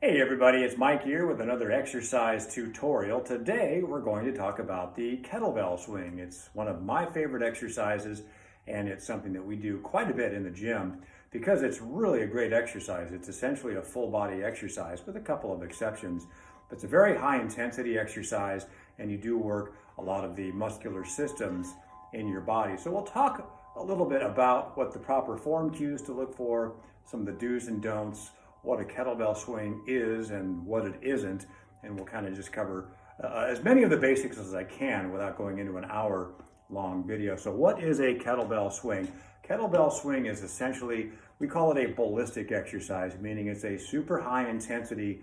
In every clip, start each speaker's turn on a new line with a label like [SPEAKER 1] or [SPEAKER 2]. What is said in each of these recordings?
[SPEAKER 1] Hey everybody, it's Mike here with another exercise tutorial. Today we're going to talk about the kettlebell swing. It's one of my favorite exercises and it's something that we do quite a bit in the gym because it's really a great exercise. It's essentially a full body exercise with a couple of exceptions. But it's a very high intensity exercise and you do work a lot of the muscular systems in your body. So we'll talk a little bit about what the proper form cues to look for, some of the do's and don'ts, what a kettlebell swing is and what it isn't, and we'll kind of just cover as many of the basics as I can without going into an hour-long video. So what is a kettlebell swing? Kettlebell swing is essentially, we call it a ballistic exercise, meaning it's a super high intensity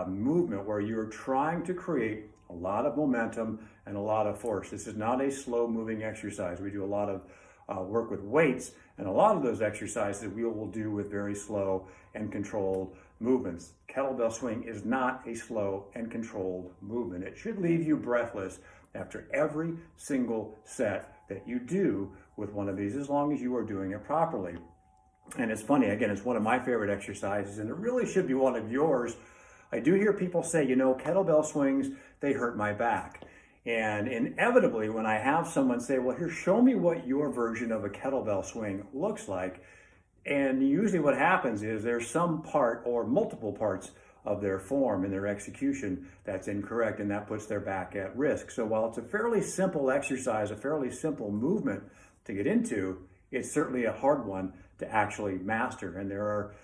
[SPEAKER 1] movement where you're trying to create a lot of momentum and a lot of force. This is not a slow moving exercise. We do a lot of work with weights, and a lot of those exercises we will do with very slow and controlled movements. Kettlebell swing is not a slow and controlled movement. It should leave you breathless after every single set that you do with one of these, as long as you are doing it properly. And it's funny, again, it's one of my favorite exercises, and it really should be one of yours. I do hear people say, kettlebell swings, they hurt my back. And inevitably, when I have someone say, well, here, show me what your version of a kettlebell swing looks like. And usually what happens is there's some part or multiple parts of their form and their execution that's incorrect, and that puts their back at risk. So while it's a fairly simple exercise, a fairly simple movement to get into, it's certainly a hard one to actually master. And there are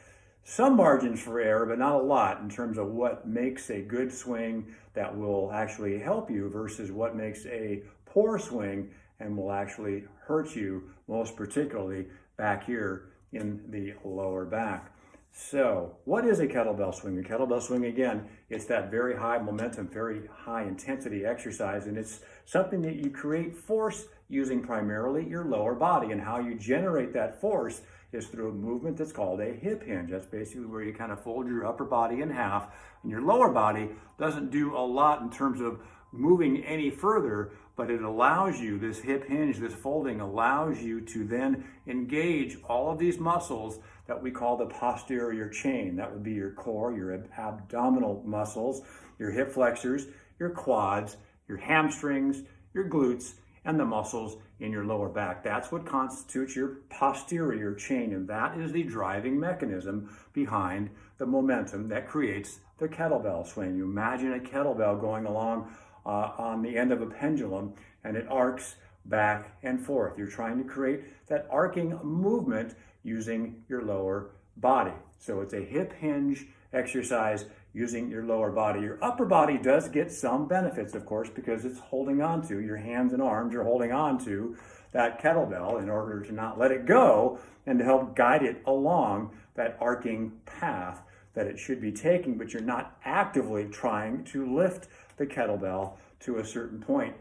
[SPEAKER 1] some margins for error, but not a lot in terms of what makes a good swing that will actually help you versus what makes a poor swing and will actually hurt you, most particularly back here in the lower back. So what is a kettlebell swing? A kettlebell swing, again, it's that very high momentum, very high intensity exercise, and it's something that you create force using primarily your lower body. And how you generate that force is through a movement that's called a hip hinge. That's basically where you kind of fold your upper body in half, and your lower body doesn't do a lot in terms of moving any further, but it allows you, this hip hinge, this folding allows you to then engage all of these muscles that we call the posterior chain. That would be your core, your abdominal muscles, your hip flexors, your quads, your hamstrings, your glutes, and the muscles in your lower back. That's what constitutes your posterior chain, and that is the driving mechanism behind the momentum that creates the kettlebell swing. You imagine a kettlebell going along on the end of a pendulum, and it arcs back and forth. You're trying to create that arcing movement using your lower body. So it's a hip hinge exercise using your lower body. Your upper body does get some benefits, of course, because it's holding on to, your hands and arms are holding on to that kettlebell in order to not let it go and to help guide it along that arcing path that it should be taking, but you're not actively trying to lift the kettlebell to a certain point.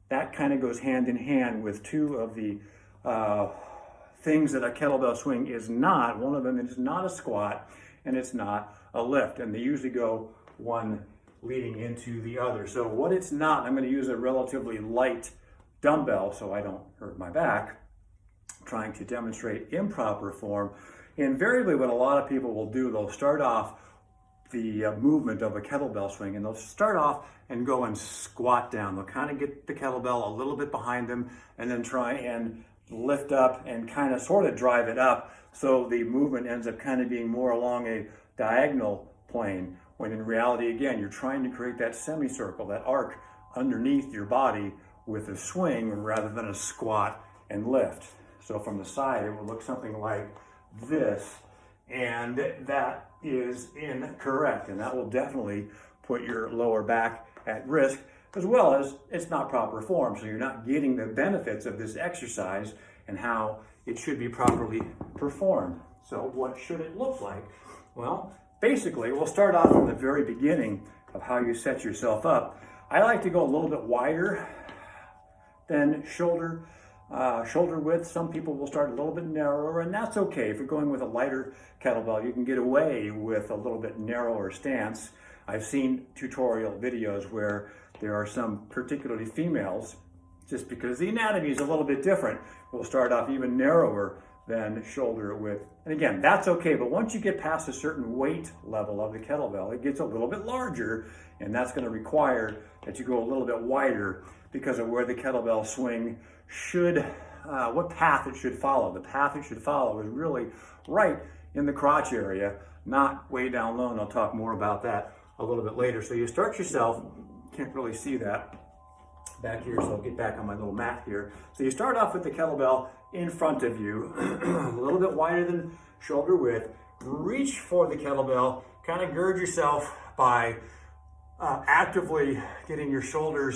[SPEAKER 1] That kind of goes hand in hand with two of the things that a kettlebell swing is not. One of them is not a squat and it's not a lift, and they usually go one leading into the other. So what it's not, I'm going to use a relatively light dumbbell so I don't hurt my back, trying to demonstrate improper form. Invariably what a lot of people will do, they'll start off the movement of a kettlebell swing and they'll start off and go and squat down. They'll kind of get the kettlebell a little bit behind them and then try and lift up and kind of sort of drive it up, so the movement ends up kind of being more along a diagonal plane, when in reality, again, you're trying to create that semicircle, that arc underneath your body with a swing rather than a squat and lift. So from the side, it will look something like this, and that is incorrect, and that will definitely put your lower back at risk, as well as it's not proper form, so you're not getting the benefits of this exercise and how it should be properly performed. So what should it look like? Well, basically, we'll start off from the very beginning of how you set yourself up. I like to go a little bit wider than shoulder width. Some people will start a little bit narrower, and that's okay. If you're going with a lighter kettlebell, you can get away with a little bit narrower stance. I've seen tutorial videos where there are some, particularly females, just because the anatomy is a little bit different, will start off even narrower than shoulder width. And again, that's okay, but once you get past a certain weight level of the kettlebell, it gets a little bit larger, and that's going to require that you go a little bit wider because of where the kettlebell swing should, what path it should follow. The path it should follow is really right in the crotch area, not way down low, and I'll talk more about that a little bit later. So you start yourself, can't really see that back here, so I'll get back on my little mat here. So you start off with the kettlebell in front of you, a little bit wider than shoulder width. Reach for the kettlebell, kind of gird yourself by actively getting your shoulder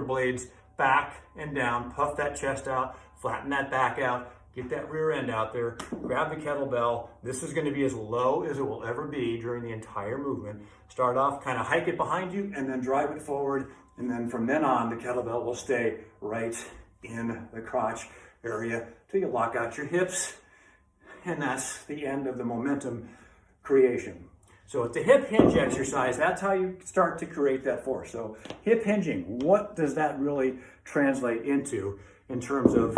[SPEAKER 1] blades back and down, puff that chest out, flatten that back out, get that rear end out there, grab the kettlebell. This is going to be as low as it will ever be during the entire movement. Start off, kind of hike it behind you, and then drive it forward. And then from then on, the kettlebell will stay right in the crotch area till you lock out your hips. And that's the end of the momentum creation. So it's a hip hinge exercise. That's how you start to create that force. So hip hinging, what does that really translate into in terms of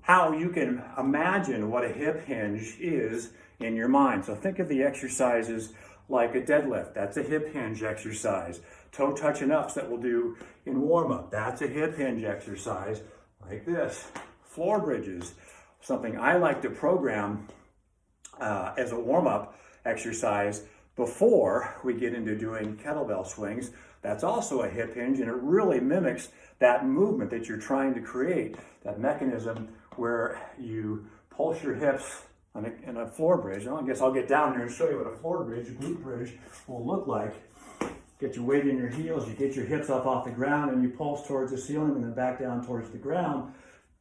[SPEAKER 1] how you can imagine what a hip hinge is in your mind? So think of the exercises like a deadlift. That's a hip hinge exercise. Toe touch and ups that we'll do in warm-up. That's a hip hinge exercise like this. Floor bridges, something I like to program as a warm-up exercise before we get into doing kettlebell swings. That's also a hip hinge, and it really mimics that movement that you're trying to create, that mechanism where you pulse your hips in a floor bridge. Well, I guess I'll get down here and show you what a floor bridge, a glute bridge, will look like. Get your weight in your heels, you get your hips up off the ground, and you pulse towards the ceiling and then back down towards the ground,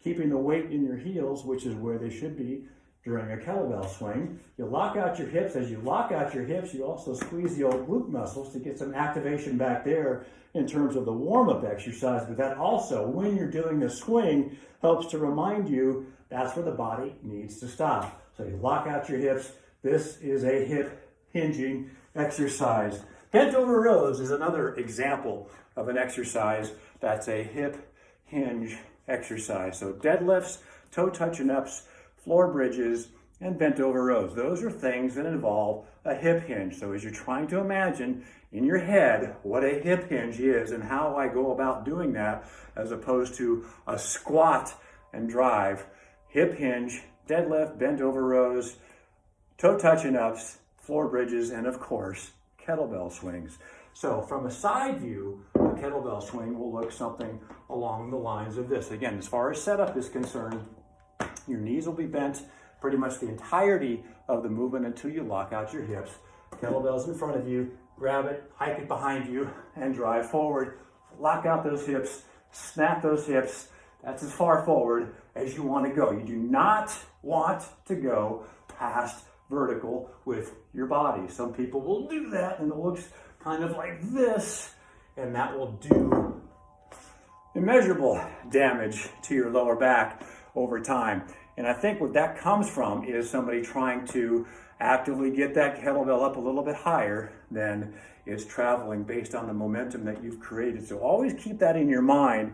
[SPEAKER 1] keeping the weight in your heels, which is where they should be during a kettlebell swing. You lock out your hips. As you lock out your hips, you also squeeze the old glute muscles to get some activation back there in terms of the warm-up exercise. But that also, when you're doing a swing, helps to remind you that's where the body needs to stop. So you lock out your hips. This is a hip hinging exercise. Bent over rows is another example of an exercise that's a hip hinge exercise. So deadlifts, toe touch and ups, floor bridges, and bent over rows. Those are things that involve a hip hinge. So as you're trying to imagine in your head what a hip hinge is and how I go about doing that as opposed to a squat and drive, hip hinge, deadlift, bent over rows, toe touch and ups, floor bridges, and of course, kettlebell swings. So from a side view, a kettlebell swing will look something along the lines of this. Again, as far as setup is concerned, your knees will be bent pretty much the entirety of the movement until you lock out your hips. Kettlebell's in front of you, grab it, hike it behind you, and drive forward. Lock out those hips, snap those hips. That's as far forward as you want to go. You do not want to go past vertical with your body. Some people will do that and it looks kind of like this, and that will do immeasurable damage to your lower back over time. And I think what that comes from is somebody trying to actively get that kettlebell up a little bit higher than it's traveling based on the momentum that you've created. So always keep that in your mind.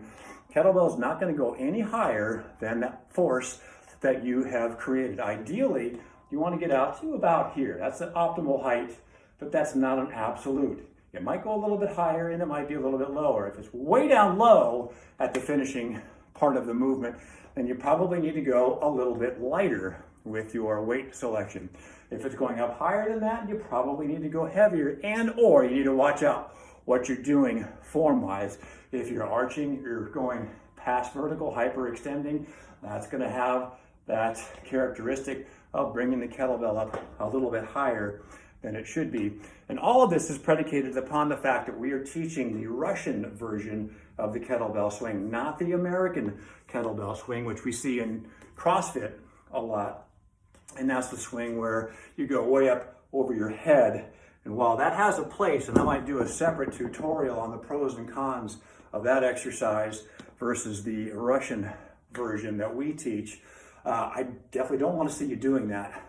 [SPEAKER 1] Kettlebell is not going to go any higher than that force that you have created. Ideally, you want to get out to about here. That's the optimal height, but that's not an absolute. It might go a little bit higher and it might be a little bit lower. If it's way down low at the finishing part of the movement, then you probably need to go a little bit lighter with your weight selection. If it's going up higher than that, you probably need to go heavier, and or you need to watch out what you're doing form-wise. If you're arching, you're going past vertical, hyperextending, that's going to have that characteristic of bringing the kettlebell up a little bit higher than it should be. And all of this is predicated upon the fact that we are teaching the Russian version of the kettlebell swing, not the American kettlebell swing, which we see in CrossFit a lot. And that's the swing where you go way up over your head. And while that has a place, and I might do a separate tutorial on the pros and cons of that exercise versus the Russian version that we teach, I definitely don't want to see you doing that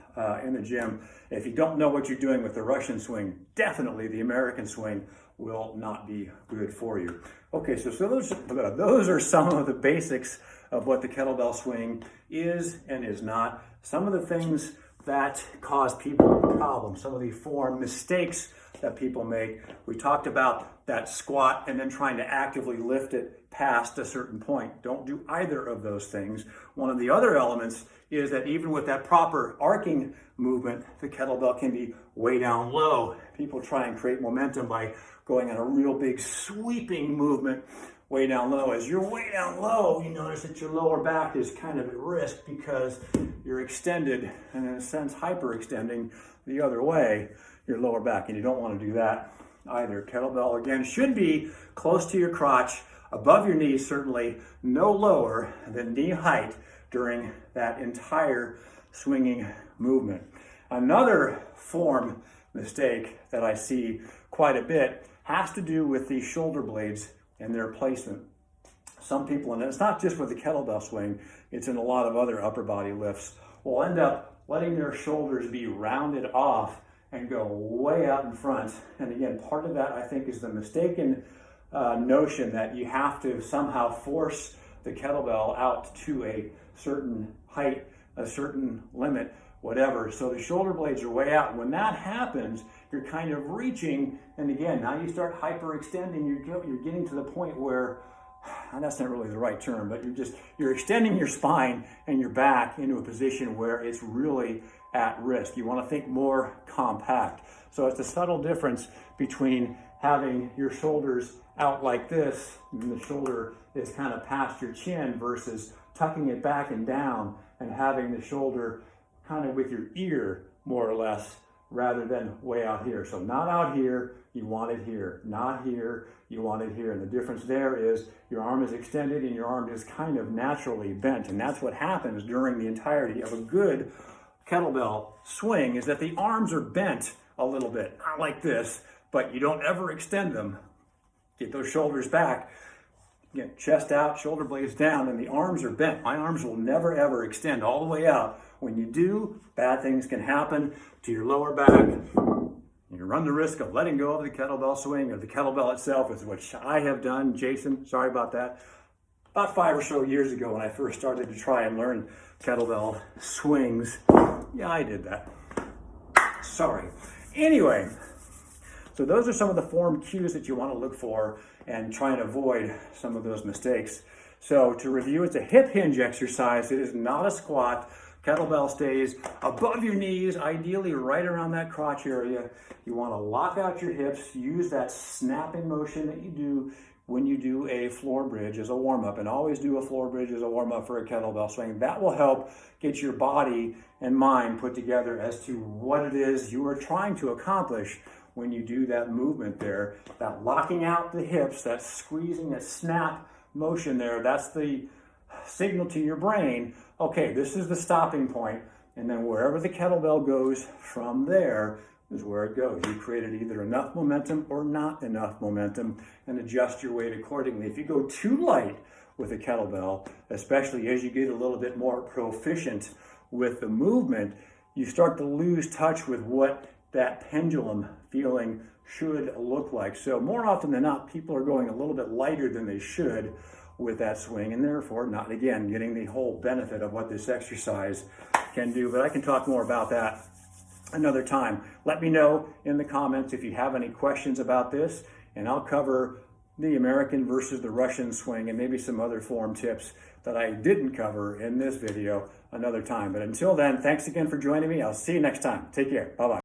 [SPEAKER 1] in the gym. If you don't know what you're doing with the Russian swing, definitely the American swing will not be good for you. Okay, so those are some of the basics of what the kettlebell swing is and is not. some of the things that cause people problems, some of the form mistakes that people make. We talked about that squat and then trying to actively lift it past a certain point. Don't do either of those things. One of the other elements is that even with that proper arcing movement, the kettlebell can be way down low. People try and create momentum by going on a real big sweeping movement way down low. As you're way down low, you notice that your lower back is kind of at risk because you're extended and in a sense hyperextending the other way your lower back, and you don't want to do that either. Kettlebell again should be close to your crotch, above your knees, certainly no lower than knee height during that entire swinging movement. Another form mistake that I see quite a bit has to do with the shoulder blades and their placement. Some people, and it's not just with the kettlebell swing, it's in a lot of other upper body lifts, will end up letting their shoulders be rounded off and go way out in front. And again, part of that I think is the mistaken notion that you have to somehow force the kettlebell out to a certain height, a certain limit, whatever. So the shoulder blades are way out. When that happens, you're kind of reaching, and again, now you start hyperextending. You're getting to the point where, and that's not really the right term, but you're extending your spine and your back into a position where it's really at risk. You want to think more compact. So it's a subtle difference between having your shoulders out like this, and the shoulder is kind of past your chin, versus tucking it back and down and having the shoulder kind of with your ear, more or less, rather than way out here. So not out here, you want it here. Not here, you want it here. And the difference there is your arm is extended and your arm is kind of naturally bent. And that's what happens during the entirety of a good kettlebell swing, is that the arms are bent a little bit, not like this, but you don't ever extend them. Get those shoulders back, get chest out, shoulder blades down, and the arms are bent. My arms will never ever extend all the way out. When you do, bad things can happen to your lower back. You run the risk of letting go of the kettlebell swing, or the kettlebell itself, is what I have done. Jason, sorry about that. About 5 or so years ago when I first started to try and learn kettlebell swings, yeah, I did that. Sorry. Anyway, so those are some of the form cues that you want to look for and try and avoid some of those mistakes. So to review, it's a hip hinge exercise. It is not a squat. Kettlebell stays above your knees, ideally right around that crotch area. You want to lock out your hips, use that snapping motion that you do when you do a floor bridge as a warm-up, and always do a floor bridge as a warm-up for a kettlebell swing. That will help get your body and mind put together as to what it is you are trying to accomplish when you do that movement there. That locking out the hips, that squeezing, that snap motion there, that's the signal to your brain, okay, this is the stopping point, and then wherever the kettlebell goes from there is where it goes. You created either enough momentum or not enough momentum, and adjust your weight accordingly. If you go too light with a kettlebell, especially as you get a little bit more proficient with the movement, you start to lose touch with what that pendulum feeling should look like. So more often than not, people are going a little bit lighter than they should with that swing, and therefore not, again, getting the whole benefit of what this exercise can do. But I can talk more about that another time. Let me know in the comments if you have any questions about this, and I'll cover the American versus the Russian swing and maybe some other form tips that I didn't cover in this video another time. But until then, thanks again for joining me. I'll see you next time. Take care. Bye-bye.